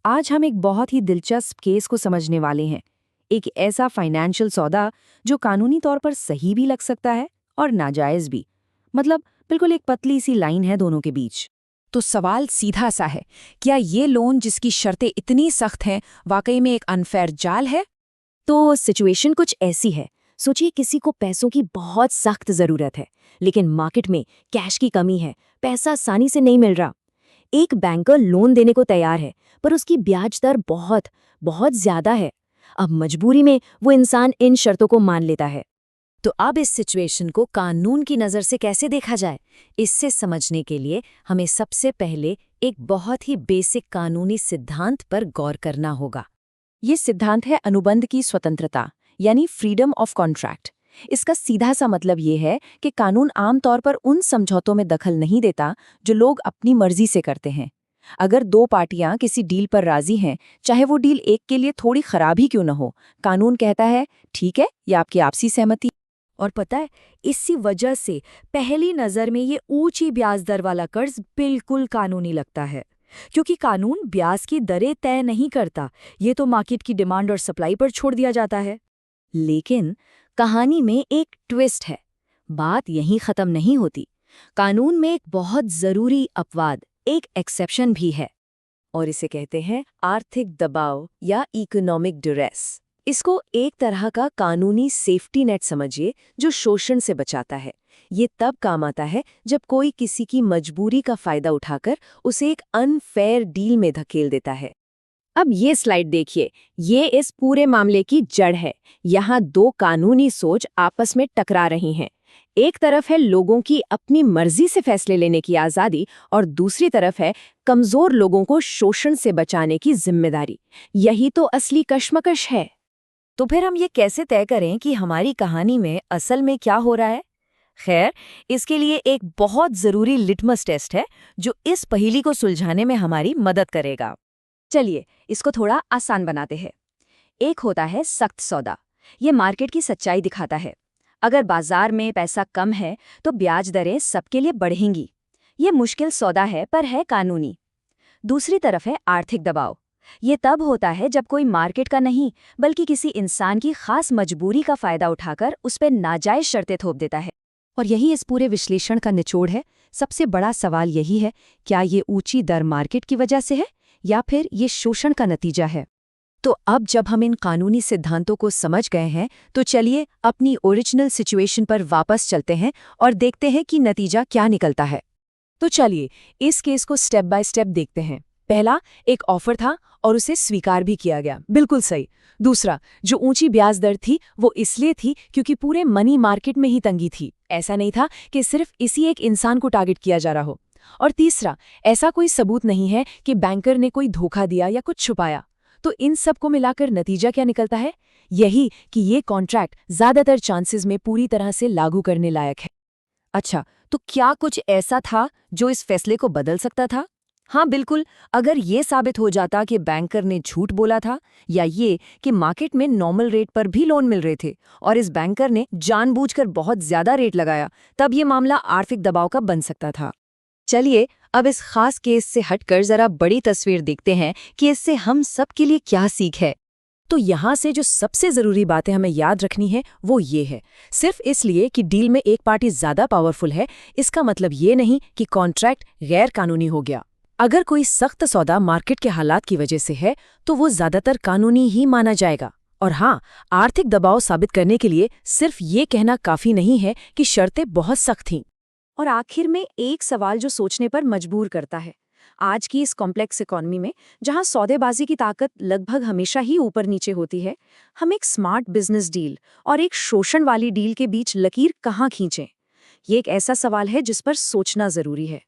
आज हम एक बहुत ही दिलचस्प केस को समझने वाले हैं। एक ऐसा फाइनेंशियल सौदा जो कानूनी तौर पर सही भी लग सकता है और नाजायज भी। मतलब बिल्कुल एक पतली सी लाइन है दोनों के बीच। तो सवाल सीधा सा है, क्या ये लोन जिसकी शर्तें इतनी सख्त हैं वाकई में एक अनफेयर जाल है? तो सिचुएशन कुछ ऐसी है। सोचिए किसी को पैसों की बहुत सख्त जरूरत है, लेकिन मार्केट में कैश की कमी है, पैसा आसानी से नहीं मिल रहा। एक बैंकर लोन देने को तैयार है, पर उसकी ब्याज दर बहुत बहुत ज्यादा है। अब मजबूरी में वो इंसान इन शर्तों को मान लेता है। तो अब इस सिचुएशन को कानून की नज़र से कैसे देखा जाए, इससे समझने के लिए हमें सबसे पहले एक बहुत ही बेसिक कानूनी सिद्धांत पर गौर करना होगा। ये सिद्धांत है अनुबंध की स्वतंत्रता, यानी फ्रीडम ऑफ कॉन्ट्रैक्ट। इसका सीधा सा मतलब ये है कि कानून आमतौर पर उन समझौतों में दखल नहीं देता जो लोग अपनी मर्जी से करते हैं। अगर दो पार्टियां किसी डील पर राजी हैं, चाहे वो डील एक के लिए थोड़ी खराब ही क्यों न हो, कानून कहता है ठीक है, ये आपकी आपसी सहमति। और पता है, इसी वजह से पहली नज़र में ये ऊंची ब्याज दर वाला कर्ज बिल्कुल कानूनी लगता है, क्योंकि कानून ब्याज की दरें तय नहीं करता, ये तो मार्केट की डिमांड और सप्लाई पर छोड़ दिया जाता है। लेकिन कहानी में एक ट्विस्ट है। बात यहीं खत्म नहीं होती। कानून में एक बहुत जरूरी अपवाद, एक एक्सेप्शन भी है, और इसे कहते हैं आर्थिक दबाव या इकोनॉमिक ड्यूरेस। इसको एक तरह का कानूनी सेफ्टी नेट समझिए, जो शोषण से बचाता है। ये तब काम आता है जब कोई किसी की मजबूरी का फायदा उठाकर उसे एक अनफेयर डील में धकेल देता है। अब ये स्लाइड देखिए, ये इस पूरे मामले की जड़ है। यहाँ दो कानूनी सोच आपस में टकरा रही हैं। एक तरफ है लोगों की अपनी मर्जी से फैसले लेने की आज़ादी, और दूसरी तरफ है कमजोर लोगों को शोषण से बचाने की जिम्मेदारी। यही तो असली कश्मकश है। तो फिर हम ये कैसे तय करें कि हमारी कहानी में असल में क्या हो रहा है? खैर, इसके लिए एक बहुत ज़रूरी लिटमस टेस्ट है जो इस पहेली को सुलझाने में हमारी मदद करेगा। चलिए इसको थोड़ा आसान बनाते हैं। एक होता है सख्त सौदा। ये मार्केट की सच्चाई दिखाता है। अगर बाजार में पैसा कम है तो ब्याज दरें सबके लिए बढ़ेंगी। ये मुश्किल सौदा है, पर है कानूनी। दूसरी तरफ है आर्थिक दबाव। ये तब होता है जब कोई मार्केट का नहीं, बल्कि किसी इंसान की खास मजबूरी का फायदा उठाकर उस पर नाजायज शर्तें थोप देता है। और यही इस पूरे विश्लेषण का निचोड़ है। सबसे बड़ा सवाल यही है, क्या ये ऊंची दर मार्केट की वजह से है या फिर ये शोषण का नतीजा है? तो अब जब हम इन कानूनी सिद्धांतों को समझ गए हैं, तो चलिए अपनी ओरिजिनल सिचुएशन पर वापस चलते हैं और देखते हैं कि नतीजा क्या निकलता है। तो चलिए इस केस को स्टेप बाय स्टेप देखते हैं। पहला, एक ऑफर था और उसे स्वीकार भी किया गया, बिल्कुल सही। दूसरा, जो ऊंची ब्याज दर थी वो इसलिए थी क्योंकि पूरे मनी मार्केट में ही तंगी थी, ऐसा नहीं था कि सिर्फ इसी एक इंसान को टारगेट किया जा रहा हो। और तीसरा, ऐसा कोई सबूत नहीं है कि बैंकर ने कोई धोखा दिया या कुछ छुपाया। तो इन सब को मिलाकर नतीजा क्या निकलता है? यही कि ये कॉन्ट्रैक्ट ज्यादातर चांसेस में पूरी तरह से लागू करने लायक है। अच्छा, तो क्या कुछ ऐसा था जो इस फैसले को बदल सकता था? हाँ बिल्कुल। अगर ये साबित हो जाता कि बैंकर ने झूठ बोला था, या ये कि मार्केट में नॉर्मल रेट पर भी लोन मिल रहे थे और इस बैंकर ने जानबूझकर बहुत ज्यादा रेट लगाया, तब ये मामला आर्थिक दबाव का बन सकता था। चलिए अब इस खास केस से हटकर जरा बड़ी तस्वीर देखते हैं कि इससे हम सब के लिए क्या सीख है। तो यहाँ से जो सबसे ज़रूरी बातें हमें याद रखनी है वो ये है, सिर्फ इसलिए कि डील में एक पार्टी ज़्यादा पावरफुल है, इसका मतलब ये नहीं कि कॉन्ट्रैक्ट गैर कानूनी हो गया। अगर कोई सख्त सौदा मार्केट के हालात की वजह से है तो वो ज़्यादातर कानूनी ही माना जाएगा। और हाँ, आर्थिक दबाव साबित करने के लिए सिर्फ ये कहना काफ़ी नहीं है कि शर्तें बहुत सख्त थीं। और आखिर में एक सवाल जो सोचने पर मजबूर करता है। आज की इस कॉम्प्लेक्स इकोनॉमी में, जहां सौदेबाजी की ताकत लगभग हमेशा ही ऊपर नीचे होती है, हम एक स्मार्ट बिजनेस डील और एक शोषण वाली डील के बीच लकीर कहाँ खींचें? ये एक ऐसा सवाल है जिस पर सोचना जरूरी है।